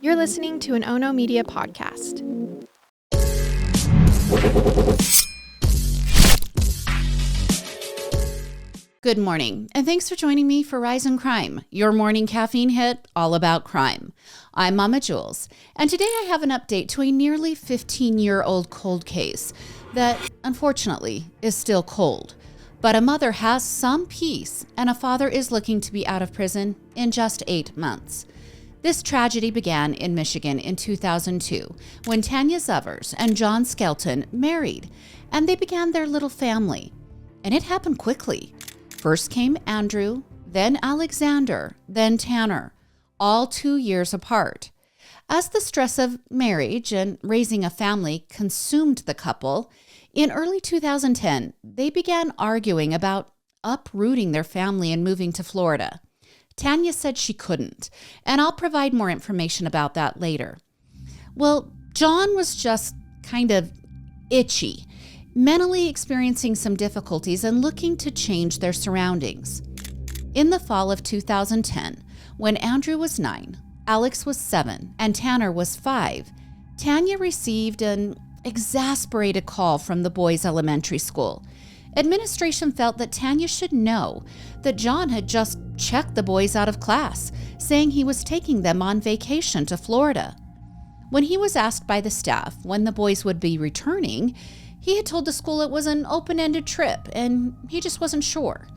You're listening to an Ono Media podcast. Good morning, and thanks for joining me for Rise in Crime, your morning caffeine hit all about crime. I'm Momma Julz, and today I have an update to a nearly 15-year-old cold case that, unfortunately, is still cold. But a mother has some peace, and a father is looking to be out of prison in just 8 months. This tragedy began in Michigan in 2002 when Tanya Zevers and John Skelton married, and they began their little family. And it happened quickly. First came Andrew, then Alexander, then Tanner, all 2 years apart. As the stress of marriage and raising a family consumed the couple, in early 2010, they began arguing about uprooting their family and moving to Florida. Tanya said she couldn't, and I'll provide more information about that later. Well, John was just kind of itchy, mentally experiencing some difficulties and looking to change their surroundings. In the fall of 2010, when Andrew was 9, Alex was 7, and Tanner was 5, Tanya received an exasperated call from the boys' elementary school. Administration felt that Tanya should know that John had just checked the boys out of class, saying he was taking them on vacation to Florida. When he was asked by the staff when the boys would be returning, he had told the school it was an open-ended trip and he just wasn't sure.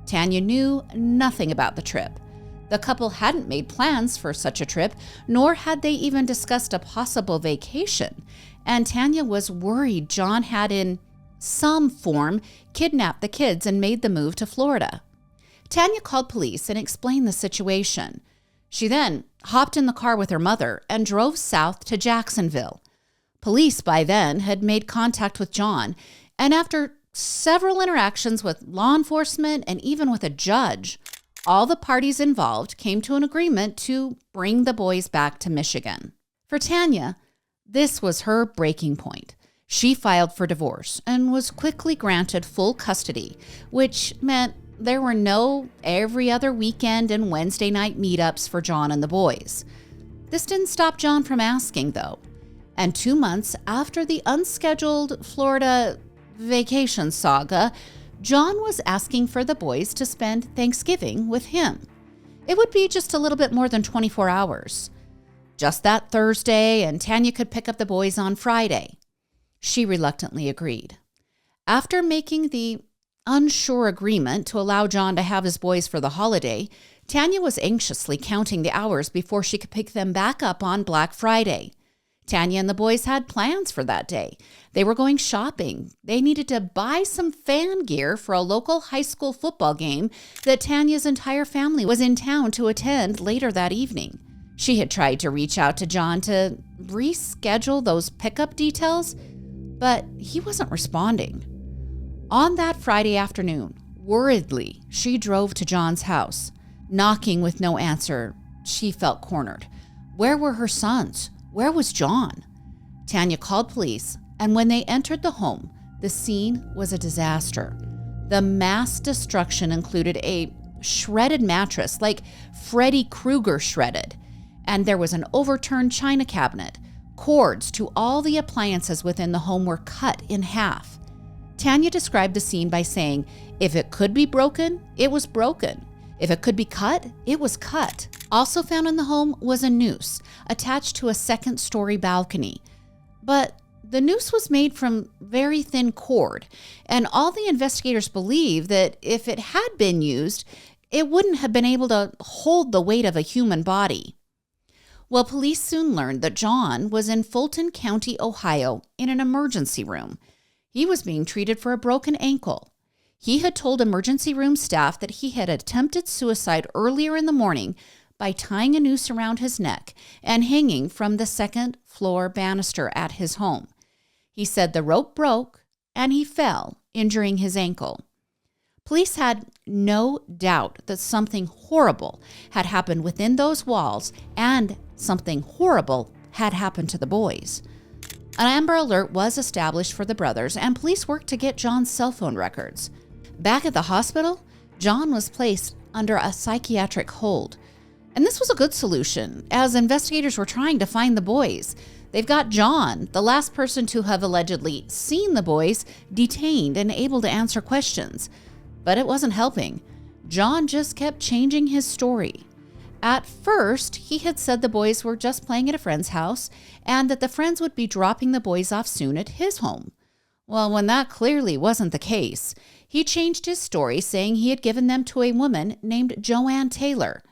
Tanya knew nothing about the trip. The couple hadn't made plans for such a trip, nor had they even discussed a possible vacation, and Tanya was worried John had in some form kidnapped the kids and made the move to Florida. Tanya called police and explained the situation. She then hopped in the car with her mother and drove south to Jacksonville. Police by then had made contact with John, and after several interactions with law enforcement and even with a judge, all the parties involved came to an agreement to bring the boys back to Michigan. For Tanya, this was her breaking point. She filed for divorce and was quickly granted full custody, which meant there were no every other weekend and Wednesday night meetups for John and the boys. This didn't stop John from asking, though. And 2 months after the unscheduled Florida vacation saga, John was asking for the boys to spend Thanksgiving with him. It would be just a little bit more than 24 hours. Just that Thursday, and Tanya could pick up the boys on Friday. She reluctantly agreed. After making the unsure agreement to allow John to have his boys for the holiday, Tanya was anxiously counting the hours before she could pick them back up on Black Friday. Tanya and the boys had plans for that day. They were going shopping. They needed to buy some fan gear for a local high school football game that Tanya's entire family was in town to attend later that evening. She had tried to reach out to John to reschedule those pickup details, but he wasn't responding. On that Friday afternoon, worriedly, she drove to John's house. Knocking with no answer, she felt cornered. Where were her sons? Where was John? Tanya called police, and when they entered the home, the scene was a disaster. The mass destruction included a shredded mattress, like Freddy Krueger shredded, and there was an overturned china cabinet. Cords to all the appliances within the home were cut in half. Tanya described the scene by saying, if it could be broken, it was broken. If it could be cut, it was cut. Also found in the home was a noose attached to a second-story balcony. But the noose was made from very thin cord, and all the investigators believe that if it had been used, it wouldn't have been able to hold the weight of a human body. Well, police soon learned that John was in Fulton County, Ohio, in an emergency room. He was being treated for a broken ankle. He had told emergency room staff that he had attempted suicide earlier in the morning by tying a noose around his neck and hanging from the second-floor banister at his home. He said the rope broke and he fell, injuring his ankle. Police had no doubt that something horrible had happened within those walls and something horrible had happened to the boys. An Amber Alert was established for the brothers, and police worked to get John's cell phone records. Back at the hospital, John was placed under a psychiatric hold. And this was a good solution, as investigators were trying to find the boys. They've got John, the last person to have allegedly seen the boys, detained and able to answer questions. But it wasn't helping. John just kept changing his story. At first, he had said the boys were just playing at a friend's house and that the friends would be dropping the boys off soon at his home. Well, when that clearly wasn't the case, he changed his story, saying he had given them to a woman named Joanne Taylor.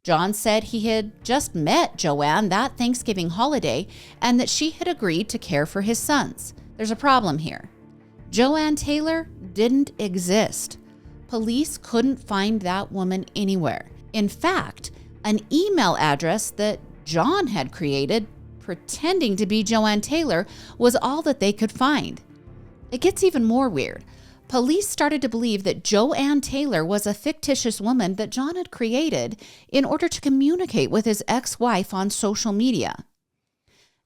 John said he had just met Joanne that Thanksgiving holiday and that she had agreed to care for his sons. There's a problem here. Joanne Taylor didn't exist. Police couldn't find that woman anywhere. In fact, an email address that John had created, pretending to be Joanne Taylor, was all that they could find. It gets even more weird. Police started to believe that Joanne Taylor was a fictitious woman that John had created in order to communicate with his ex-wife on social media.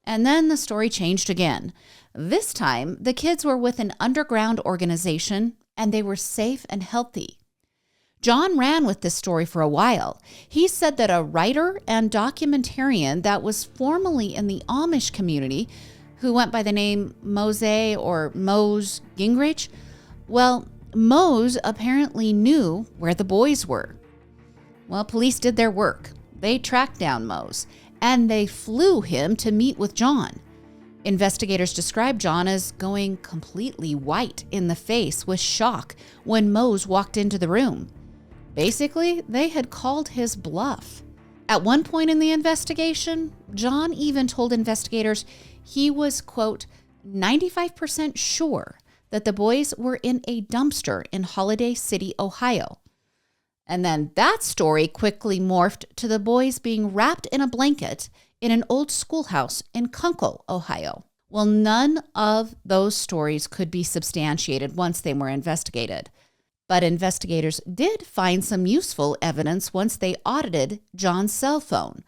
And then the story changed again. This time, the kids were with an underground organization and they were safe and healthy. John ran with this story for a while. He said that a writer and documentarian that was formerly in the Amish community, who went by the name Mose or Mose Gingrich, well, Mose apparently knew where the boys were. Well, police did their work. They tracked down Mose, and they flew him to meet with John. Investigators described John as going completely white in the face with shock when Mose walked into the room. Basically, they had called his bluff. At one point in the investigation, John even told investigators he was, quote, 95% sure that the boys were in a dumpster in Holiday City, Ohio. And then that story quickly morphed to the boys being wrapped in a blanket in an old schoolhouse in Kunkel, Ohio. Well, none of those stories could be substantiated once they were investigated. But investigators did find some useful evidence once they audited John's cell phone.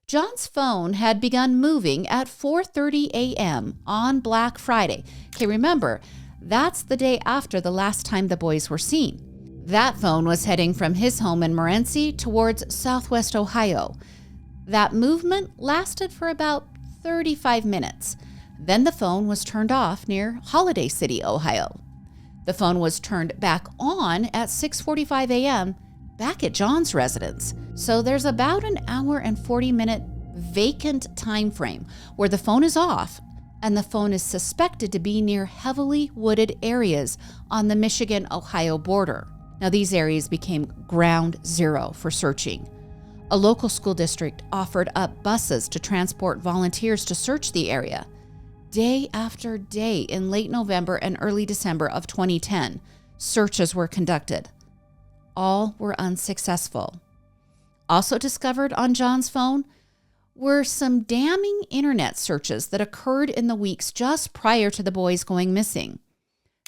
John's phone had begun moving at 4:30 a.m. on Black Friday. Okay, remember, that's the day after the last time the boys were seen. That phone was heading from his home in Morenci towards southwest Ohio. That movement lasted for about 35 minutes. Then the phone was turned off near Holiday City, Ohio. The phone was turned back on at 6:45 a.m. back at John's residence. So there's about an hour and 40-minute vacant time frame where the phone is off and the phone is suspected to be near heavily wooded areas on the Michigan-Ohio border. Now, these areas became ground zero for searching. A local school district offered up buses to transport volunteers to search the area. Day after day in late November and early December of 2010, searches were conducted. All were unsuccessful. Also discovered on John's phone were some damning internet searches that occurred in the weeks just prior to the boys going missing.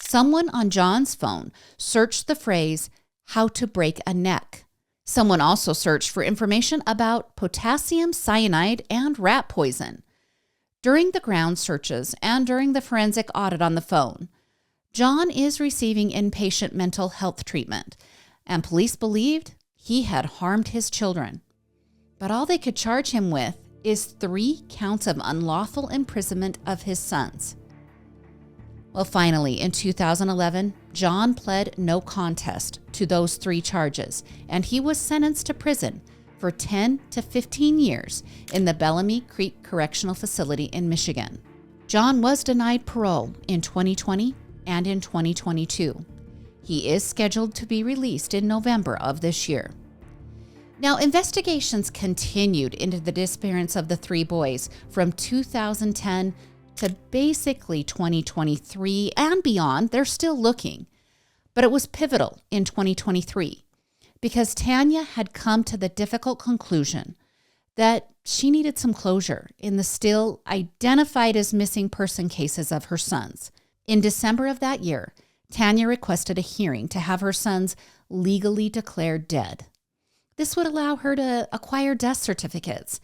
Someone on John's phone searched the phrase, "how to break a neck." Someone also searched for information about potassium cyanide and rat poison. During the ground searches and during the forensic audit on the phone, John is receiving inpatient mental health treatment, and police believed he had harmed his children. But all they could charge him with is 3 counts of unlawful imprisonment of his sons. Well, finally, in 2011, John pled no contest to those 3 charges, and he was sentenced to prison for 10 to 15 years in the Bellamy Creek Correctional Facility in Michigan. John was denied parole in 2020 and in 2022. He is scheduled to be released in November of this year. Now, investigations continued into the disappearance of the 3 boys from 2010 to basically 2023 and beyond. They're still looking. But it was pivotal in 2023 because Tanya had come to the difficult conclusion that she needed some closure in the still identified as missing person cases of her sons. In December of that year, Tanya requested a hearing to have her sons legally declared dead. This would allow her to acquire death certificates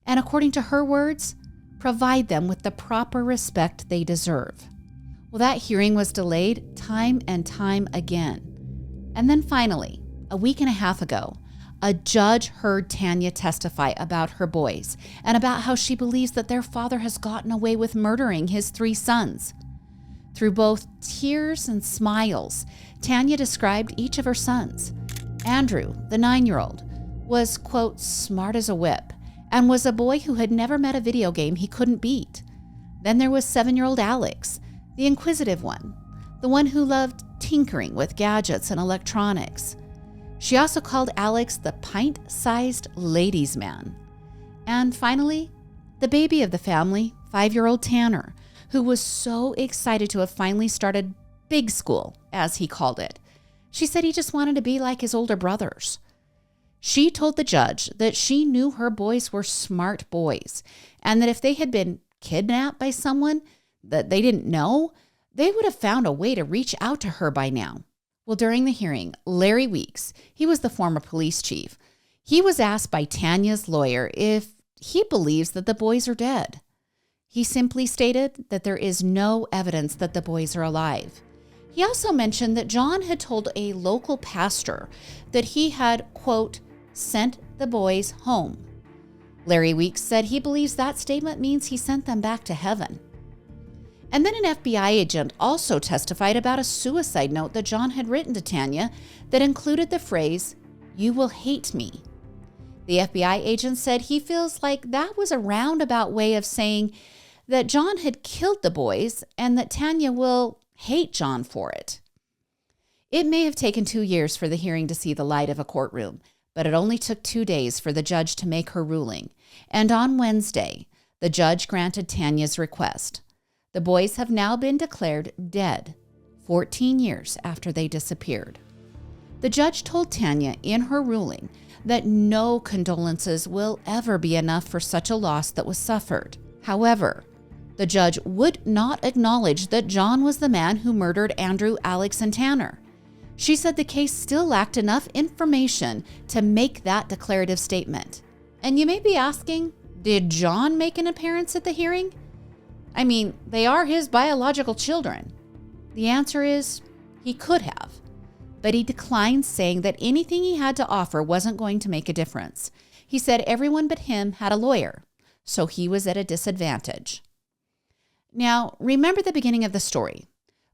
and, according to her words, provide them with the proper respect they deserve. Well, that hearing was delayed time and time again. And then finally, a week and a half ago, a judge heard Tanya testify about her boys and about how she believes that their father has gotten away with murdering his 3 sons. Through both tears and smiles, Tanya described each of her sons. Andrew, the 9-year-old, was, quote, smart as a whip and was a boy who had never met a video game he couldn't beat. Then there was 7-year-old Alex, the inquisitive one, the one who loved tinkering with gadgets and electronics. She also called Alex the pint-sized ladies' man. And finally, the baby of the family, 5-year-old Tanner, who was so excited to have finally started big school, as he called it. She said he just wanted to be like his older brothers. She told the judge that she knew her boys were smart boys and that if they had been kidnapped by someone that they didn't know, they would have found a way to reach out to her by now. Well, during the hearing, Larry Weeks, he was the former police chief, he was asked by Tanya's lawyer if he believes that the boys are dead. He simply stated that there is no evidence that the boys are alive. He also mentioned that John had told a local pastor that he had, quote, sent the boys home. Larry Weeks said he believes that statement means he sent them back to heaven. And then an FBI agent also testified about a suicide note that John had written to Tanya that included the phrase, "You will hate me." The FBI agent said he feels like that was a roundabout way of saying that John had killed the boys and that Tanya will hate John for it. It may have taken 2 years for the hearing to see the light of a courtroom, but it only took 2 days for the judge to make her ruling. And on Wednesday, the judge granted Tanya's request. The boys have now been declared dead 14 years after they disappeared. The judge told Tanya in her ruling that no condolences will ever be enough for such a loss that was suffered. However, the judge would not acknowledge that John was the man who murdered Andrew, Alex, and Tanner. She said the case still lacked enough information to make that declarative statement. And you may be asking, did John make an appearance at the hearing? I mean, they are his biological children. The answer is he could have, but he declined, saying that anything he had to offer wasn't going to make a difference. He said everyone but him had a lawyer, so he was at a disadvantage. Now, remember the beginning of the story,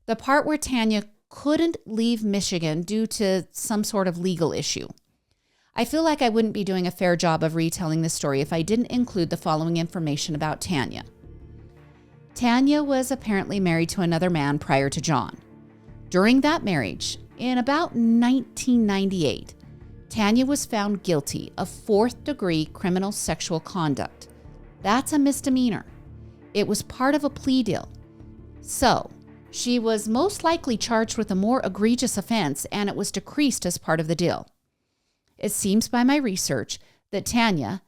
the part where Tanya couldn't leave Michigan due to some sort of legal issue. I feel like I wouldn't be doing a fair job of retelling this story if I didn't include the following information about Tanya. Tanya was apparently married to another man prior to John. During that marriage, in about 1998, Tanya was found guilty of 4th-degree criminal sexual conduct. That's a misdemeanor. It was part of a plea deal. So, she was most likely charged with a more egregious offense, and it was decreased as part of the deal. It seems by my research that Tanya,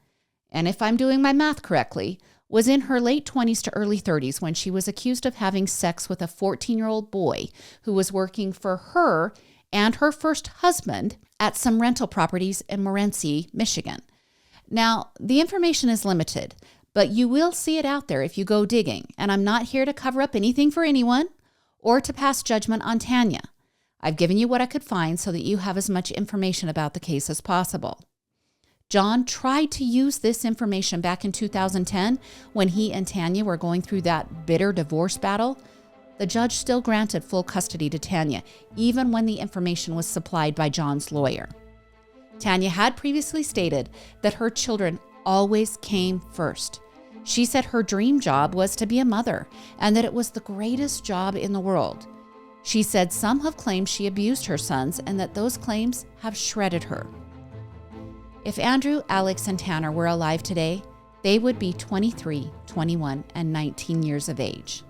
and if I'm doing my math correctly, was in her late 20s to early 30s when she was accused of having sex with a 14-year-old boy who was working for her and her first husband at some rental properties in Morenci, Michigan. Now, the information is limited, but you will see it out there if you go digging, and I'm not here to cover up anything for anyone or to pass judgment on Tanya. I've given you what I could find so that you have as much information about the case as possible. John tried to use this information back in 2010 when he and Tanya were going through that bitter divorce battle. The judge still granted full custody to Tanya, even when the information was supplied by John's lawyer. Tanya had previously stated that her children always came first. She said her dream job was to be a mother and that it was the greatest job in the world. She said some have claimed she abused her sons and that those claims have shredded her. If Andrew, Alex, and Tanner were alive today, they would be 23, 21, and 19 years of age.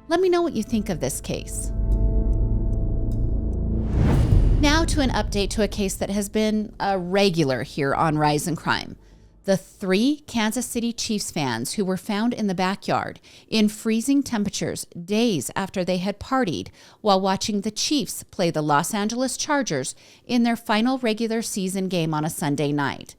Let me know what you think of this case. Now to an update to a case that has been a regular here on Rise in Crime. The 3 Kansas City Chiefs fans who were found in the backyard in freezing temperatures days after they had partied while watching the Chiefs play the Los Angeles Chargers in their final regular season game on a Sunday night.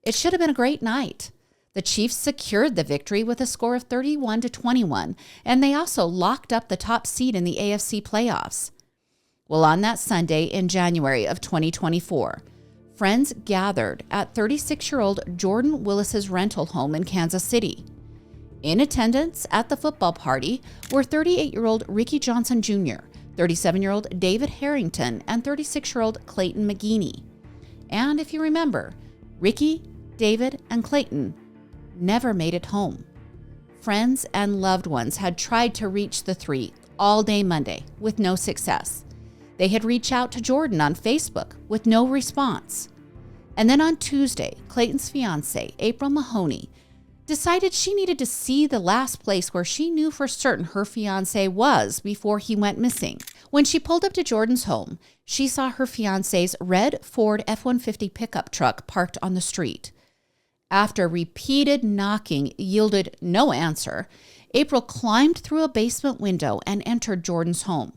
It should have been a great night. The Chiefs secured the victory with a score of 31-21, and they also locked up the top seed in the AFC playoffs. Well, on that Sunday in January of 2024, friends gathered at 36-year-old Jordan Willis's rental home in Kansas City. In attendance at the football party were 38-year-old Ricky Johnson Jr., 37-year-old David Harrington, and 36-year-old Clayton McGeeney. And if you remember, Ricky, David, and Clayton never made it home. Friends and loved ones had tried to reach the three all day Monday with no success. They had reached out to Jordan on Facebook with no response. And then on Tuesday, Clayton's fiancée, April Mahoney, decided she needed to see the last place where she knew for certain her fiancé was before he went missing. When she pulled up to Jordan's home, she saw her fiancé's red Ford F-150 pickup truck parked on the street. After repeated knocking yielded no answer, April climbed through a basement window and entered Jordan's home.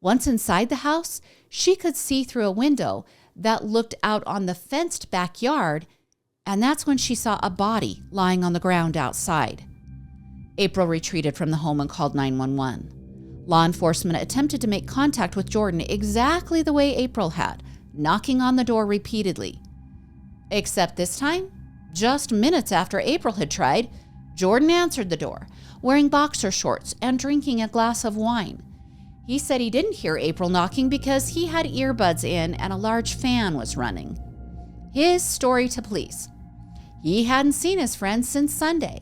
Once inside the house, she could see through a window that looked out on the fenced backyard, and that's when she saw a body lying on the ground outside. April retreated from the home and called 911. Law enforcement attempted to make contact with Jordan exactly the way April had, knocking on the door repeatedly. Except this time, just minutes after April had tried, Jordan answered the door, wearing boxer shorts and drinking a glass of wine. He said he didn't hear April knocking because he had earbuds in and a large fan was running. His story to police: he hadn't seen his friend since Sunday.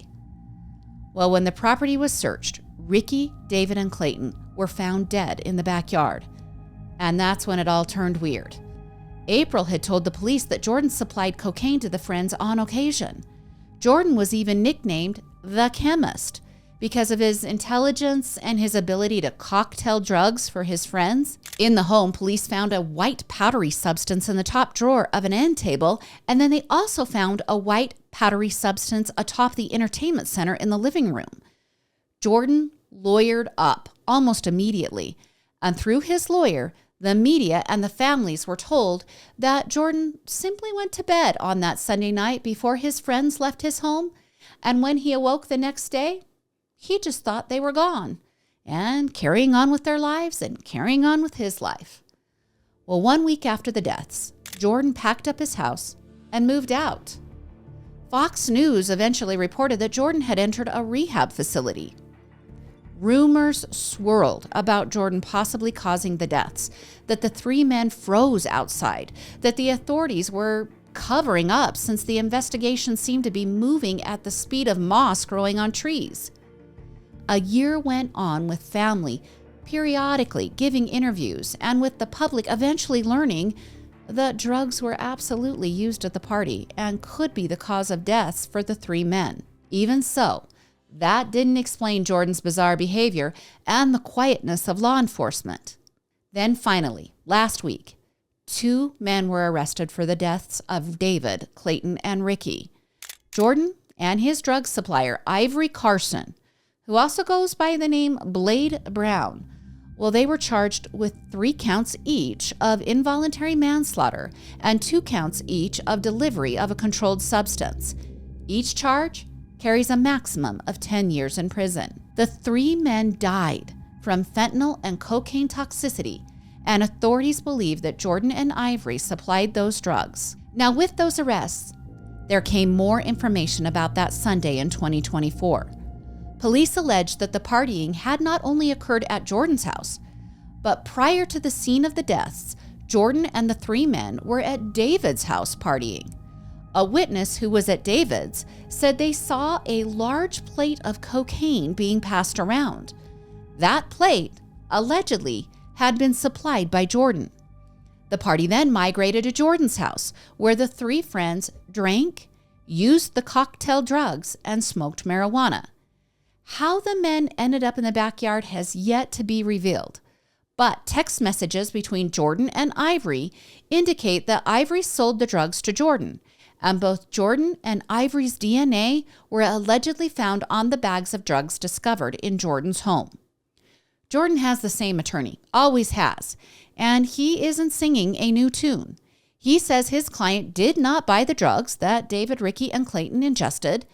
Well, when the property was searched, Ricky, David, and Clayton were found dead in the backyard. And that's when it all turned weird. April had told the police that Jordan supplied cocaine to the friends on occasion. Jordan was even nicknamed the Chemist because of his intelligence and his ability to cocktail drugs for his friends. In the home, police found a white powdery substance in the top drawer of an end table, and then they also found a white powdery substance atop the entertainment center in the living room. Jordan lawyered up almost immediately, and through his lawyer, the media and the families were told that Jordan simply went to bed on that Sunday night before his friends left his home, and when he awoke the next day, he just thought they were gone and carrying on with their lives and carrying on with his life. Well, 1 week after the deaths, Jordan packed up his house and moved out. Fox News eventually reported that Jordan had entered a rehab facility. Rumors swirled about Jordan possibly causing the deaths, that the three men froze outside, that the authorities were covering up since the investigation seemed to be moving at the speed of moss growing on trees. A year went on with family periodically giving interviews and with the public eventually learning that drugs were absolutely used at the party and could be the cause of deaths for the three men. Even so, that didn't explain Jordan's bizarre behavior and the quietness of law enforcement. Then finally, last week, 2 men were arrested for the deaths of David, Clayton, and Ricky. Jordan and his drug supplier, Ivory Carson, who also goes by the name Blade Brown. Well, they were charged with 3 counts each of involuntary manslaughter and 2 counts each of delivery of a controlled substance. Each charge carries a maximum of 10 years in prison. The 3 men died from fentanyl and cocaine toxicity, and authorities believe that Jordan and Ivory supplied those drugs. Now, with those arrests, there came more information about that Sunday in 2024. Police alleged that the partying had not only occurred at Jordan's house, but prior to the scene of the deaths, Jordan and the 3 men were at David's house partying. A witness who was at David's said they saw a large plate of cocaine being passed around. That plate, allegedly, had been supplied by Jordan. The party then migrated to Jordan's house, where the 3 friends drank, used the cocktail drugs, and smoked marijuana. How the men ended up in the backyard has yet to be revealed, but text messages between Jordan and Ivory indicate that Ivory sold the drugs to Jordan, and both Jordan and Ivory's DNA were allegedly found on the bags of drugs discovered in Jordan's home. Jordan has the same attorney, always has, and he isn't singing a new tune. He says his client did not buy the drugs that David, Ricky, and Clayton ingested.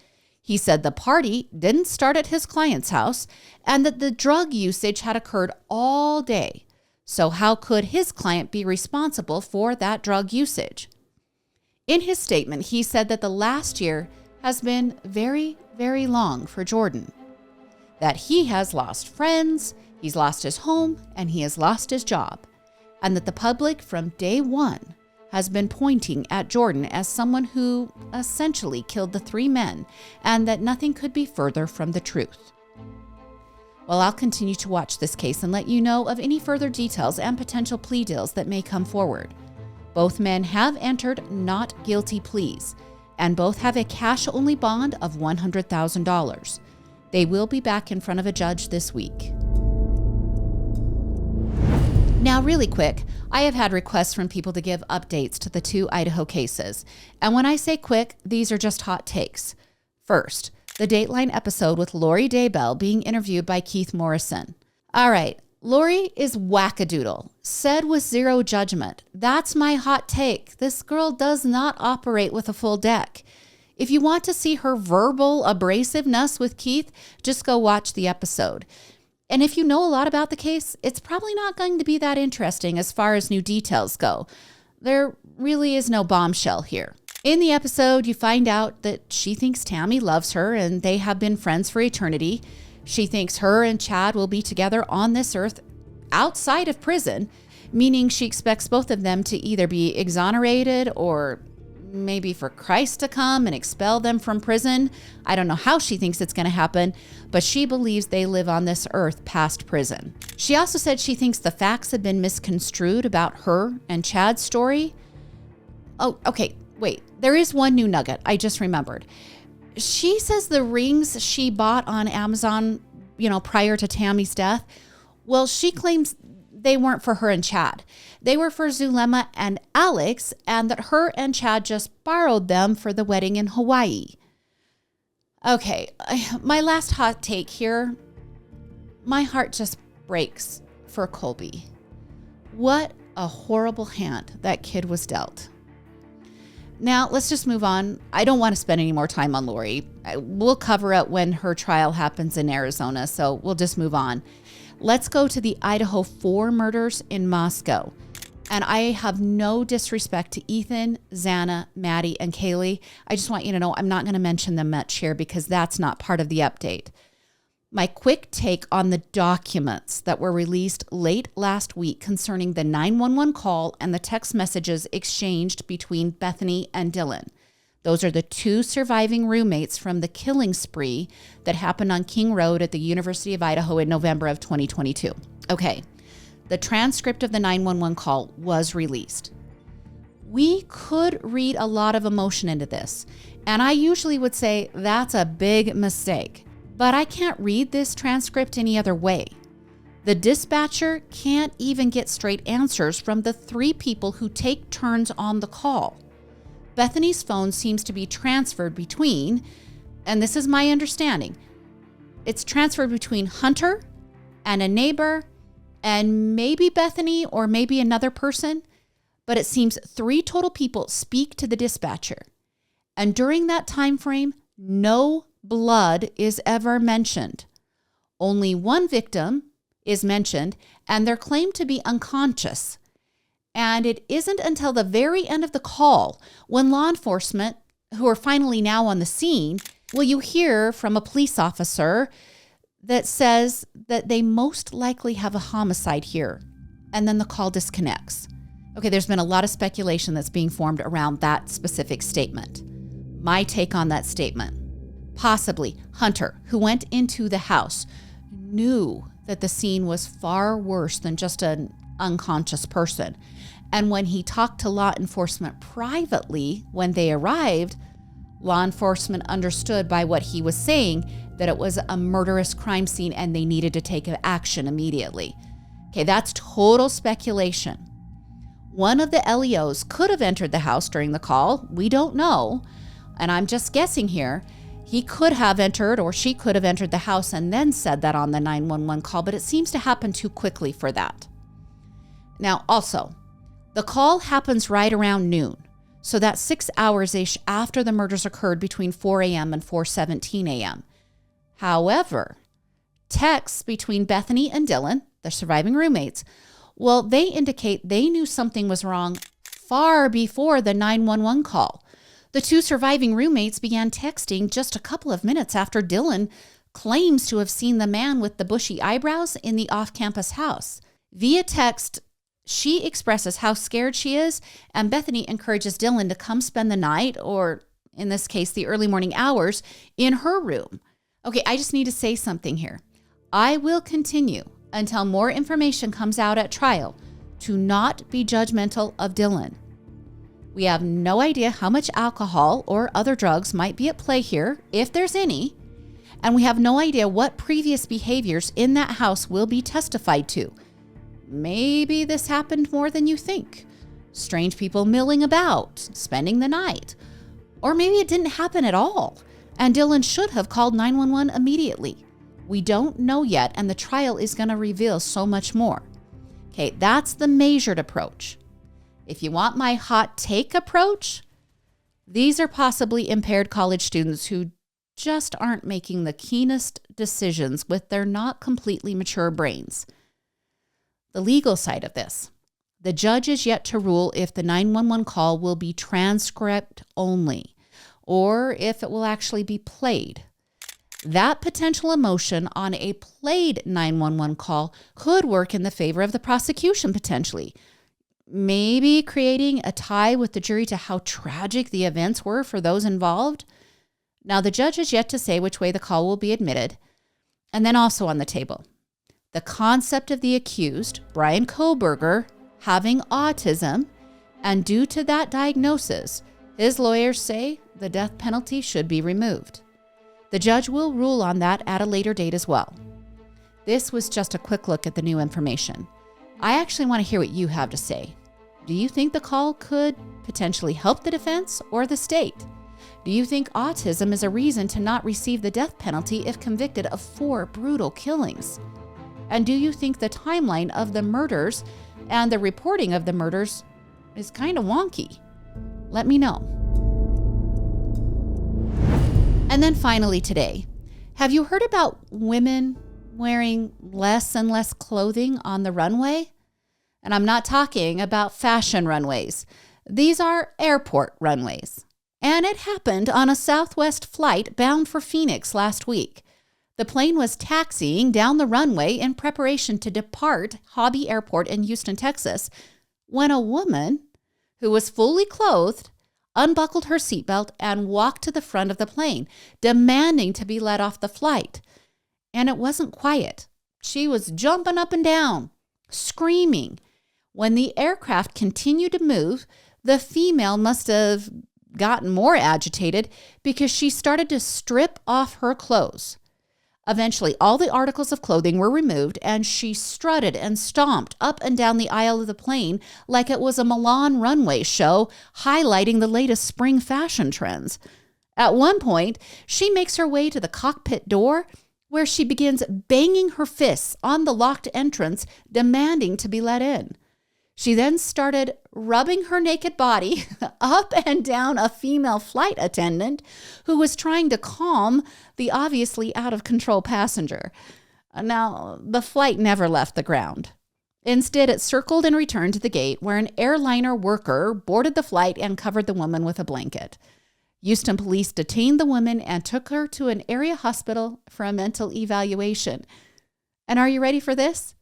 He said the party didn't start at his client's house and that the drug usage had occurred all day. So how could his client be responsible for that drug usage? In his statement, he said that the last year has been very, very long for Jordan, that he has lost friends, he's lost his home, and he has lost his job, and that the public from day one has been pointing at Jordan as someone who essentially killed the 3 men, and that nothing could be further from the truth. Well, I'll continue to watch this case and let you know of any further details and potential plea deals that may come forward. Both men have entered not guilty pleas, and both have a cash-only bond of $100,000. They will be back in front of a judge this week. Now, really quick, I have had requests from people to give updates to the 2 Idaho cases. And when I say quick, these are just hot takes. First, the Dateline episode with Lori Daybell being interviewed by Keith Morrison. All right, Lori is wackadoodle, said with zero judgment. That's my hot take. This girl does not operate with a full deck. If you want to see her verbal abrasiveness with Keith, just go watch the episode. And if you know a lot about the case, it's probably not going to be that interesting as far as new details go. There really is no bombshell here. In the episode, you find out that she thinks Tammy loves her and they have been friends for eternity. She thinks her and Chad will be together on this earth outside of prison, meaning she expects both of them to either be exonerated or maybe for Christ to come and expel them from prison. I don't know how she thinks it's going to happen, but she believes they live on this earth past prison. She also said she thinks the facts have been misconstrued about her and Chad's story. Oh, okay, wait. There is one new nugget I just remembered. She says the rings she bought on Amazon, prior to Tammy's death, well, she claims they weren't for her and Chad. They were for Zulema and Alex, and that her and Chad just borrowed them for the wedding in Hawaii. Okay, my last hot take here. My heart just breaks for Colby. What a horrible hand that kid was dealt. Now, let's just move on. I don't want to spend any more time on Lori. We'll cover it when her trial happens in Arizona, so we'll just move on. Let's go to the Idaho 4 murders in Moscow. And I have no disrespect to Ethan, Xana, Maddie, and Kaylee. I just want you to know I'm not going to mention them much here because that's not part of the update. My quick take on the documents that were released late last week concerning the 911 call and the text messages exchanged between Bethany and Dylan. Those are the 2 surviving roommates from the killing spree that happened on King Road at the University of Idaho in November of 2022. Okay, the transcript of the 911 call was released. We could read a lot of emotion into this, and I usually would say that's a big mistake, but I can't read this transcript any other way. The dispatcher can't even get straight answers from the 3 people who take turns on the call. Bethany's phone seems to be transferred between, and this is my understanding, it's transferred between Hunter and a neighbor and maybe Bethany or maybe another person, but it seems 3 total people speak to the dispatcher. And during that time frame, no blood is ever mentioned. Only 1 victim is mentioned, and they're claimed to be unconscious. And it isn't until the very end of the call, when law enforcement, who are finally now on the scene, will you hear from a police officer that says that they most likely have a homicide here. And then the call disconnects. Okay, there's been a lot of speculation that's being formed around that specific statement. My take on that statement. Possibly Hunter, who went into the house, knew that the scene was far worse than just an unconscious person. And when he talked to law enforcement privately when they arrived, law enforcement understood by what he was saying that it was a murderous crime scene and they needed to take action immediately. Okay, that's total speculation. One of the LEOs could have entered the house during the call. We don't know. And I'm just guessing here. He could have entered, or she could have entered the house and then said that on the 911 call, but it seems to happen too quickly for that. Now, also, the call happens right around noon. So that's 6 hours-ish after the murders occurred between 4 a.m. and 4:17 a.m. However, texts between Bethany and Dylan, the surviving roommates, well, they indicate they knew something was wrong far before the 911 call. The two surviving roommates began texting just a couple of minutes after Dylan claims to have seen the man with the bushy eyebrows in the off-campus house. Via text, she expresses how scared she is, and Bethany encourages Dylan to come spend the night, or in this case, the early morning hours, in her room. Okay, I just need to say something here. I will continue until more information comes out at trial to not be judgmental of Dylan. We have no idea how much alcohol or other drugs might be at play here, if there's any, and we have no idea what previous behaviors in that house will be testified to. Maybe this happened more than you think. Strange people milling about, spending the night. Or maybe it didn't happen at all, and Dylan should have called 911 immediately. We don't know yet, and the trial is going to reveal so much more. Okay, that's the measured approach. If you want my hot take approach, these are possibly impaired college students who just aren't making the keenest decisions with their not completely mature brains. The legal side of this. The judge is yet to rule if the 911 call will be transcript only or if it will actually be played. That potential emotion on a played 911 call could work in the favor of the prosecution potentially, maybe creating a tie with the jury to how tragic the events were for those involved. Now, the judge is yet to say which way the call will be admitted. And then also on the table, the concept of the accused, Brian Kohberger, having autism, and due to that diagnosis, his lawyers say the death penalty should be removed. The judge will rule on that at a later date as well. This was just a quick look at the new information. I actually want to hear what you have to say. Do you think the call could potentially help the defense or the state? Do you think autism is a reason to not receive the death penalty if convicted of 4 brutal killings? And do you think the timeline of the murders and the reporting of the murders is kind of wonky? Let me know. And then finally today, have you heard about women wearing less and less clothing on the runway? And I'm not talking about fashion runways. These are airport runways. And it happened on a Southwest flight bound for Phoenix last week. The plane was taxiing down the runway in preparation to depart Hobby Airport in Houston, Texas, when a woman who was fully clothed unbuckled her seatbelt and walked to the front of the plane, demanding to be let off the flight. And it wasn't quiet. She was jumping up and down, screaming. When the aircraft continued to move, the female must have gotten more agitated because she started to strip off her clothes. Eventually, all the articles of clothing were removed, and she strutted and stomped up and down the aisle of the plane like it was a Milan runway show highlighting the latest spring fashion trends. At one point, she makes her way to the cockpit door, where she begins banging her fists on the locked entrance, demanding to be let in. She then started rubbing her naked body up and down a female flight attendant who was trying to calm the obviously out-of-control passenger. Now, the flight never left the ground. Instead, it circled and returned to the gate where an airliner worker boarded the flight and covered the woman with a blanket. Houston police detained the woman and took her to an area hospital for a mental evaluation. And are you ready for this?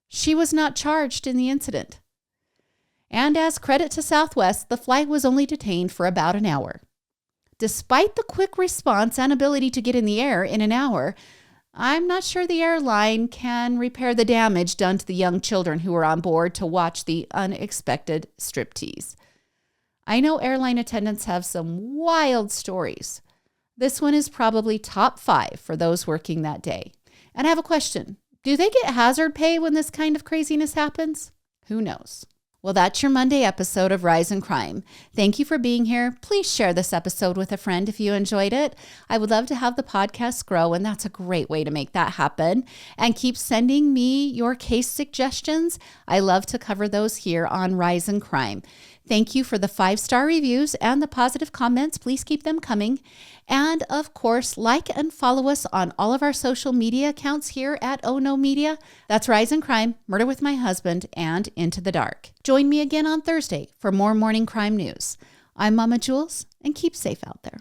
She was not charged in the incident. And as credit to Southwest, the flight was only detained for about an hour. Despite the quick response and ability to get in the air in an hour, I'm not sure the airline can repair the damage done to the young children who were on board to watch the unexpected striptease. I know airline attendants have some wild stories. This one is probably top 5 for those working that day. And I have a question. Do they get hazard pay when this kind of craziness happens? Who knows? Well, that's your Monday episode of Rise in Crime. Thank you for being here. Please share this episode with a friend if you enjoyed it. I would love to have the podcast grow, and that's a great way to make that happen. And keep sending me your case suggestions. I love to cover those here on Rise in Crime. Thank you for the 5-star reviews and the positive comments. Please keep them coming. And of course, like and follow us on all of our social media accounts here at Oh No Media. That's Rise in Crime, Murder with My Husband, and Into the Dark. Join me again on Thursday for more morning crime news. I'm Momma Julz, and keep safe out there.